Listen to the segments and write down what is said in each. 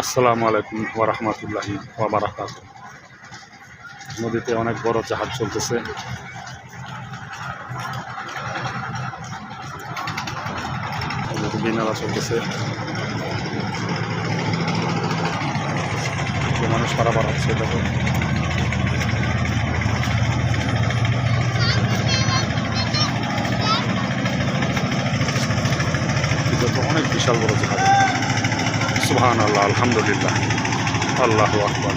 আসসালামু আলাইকুম ওয়া রাহমাতুল্লাহি ওয়া বারাকাতুহু। নদীতে অনেক বড় জাহাজ চলতেছে। মিনারা চলতেছে, মানুষ পারাপার হচ্ছে। দেখো অনেক বিশাল বড় জাহাজ। সুবহানাল্লাহ, আলহামদুলিল্লাহ, আল্লাহু আকবার।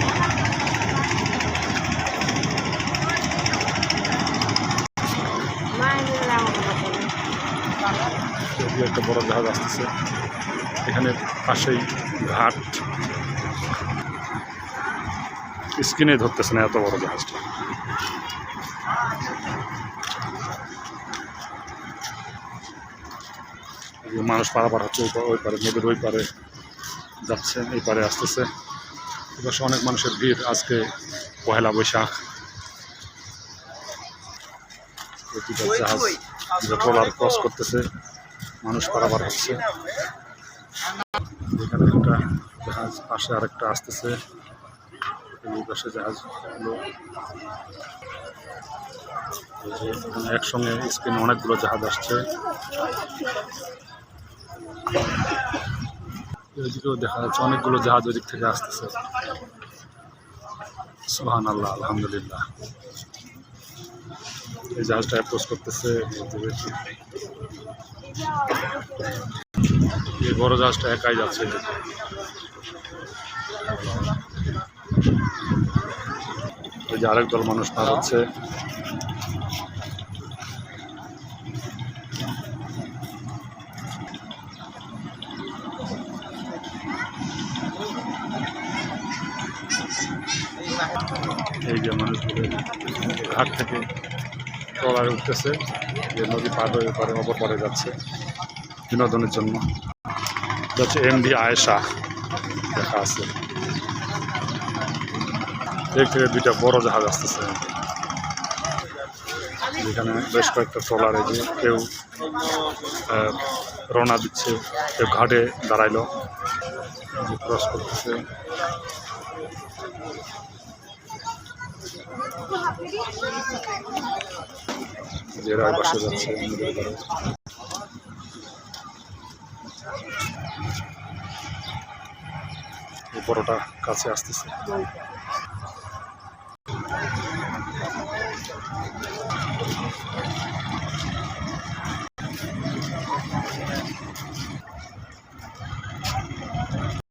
একটা বড় জাহাজ আসতেছে, এখানে পাশেই ঘাট। স্ক্রিনে ধরতেছে না এত বড় জাহাজটা। মানুষ পারাপার হচ্ছে, ওই পারে নদীর ওই পারে যাচ্ছে, এই পারে আসতেছে। এবার অনেক মানুষের ভিড় আজকে পহেলা বৈশাখ। জাহাজ ট্রলার ক্রস করতেছে, মানুষ পারাপার হচ্ছে। এখানে একটা জাহাজ, পাশে আরেকটা আসতেছে। এই পাশে জাহাজগুলো একসঙ্গে স্ক্রিনে অনেকগুলো জাহাজ আসছে। এদিকেও দেখা যাচ্ছে অনেকগুলো জাহাজ ওদিক থেকে আসতেছে। সুবহানাল্লাহ, আলহামদুলিল্লাহ। এই জাহাজটা অ্যাপ্রোচ করতেছে। এই বড় জাহাজটা একাই যাচ্ছে। এই যে আরেক দল মানুষ পার হচ্ছে। এই যে মানুষগুলো ঘাট থেকে ট্রলারে উঠতেছে, যে নদী পার হয়ে পারে অপর পারে যাচ্ছে বিনোদনের জন্য। যাচ্ছে এমভি আয়েশা দেখা আছে। এর থেকে দুইটা বড় জাহাজ আসতেছে, যেখানে বেশ কয়েকটা ট্রলার। এই যে কেউ রওনা দিচ্ছে, কেউ ঘাটে দাঁড়াইলো, ক্রস করতেছে। যেরা পাশে যাচ্ছে এই বড়টা কাছে আসতেছে।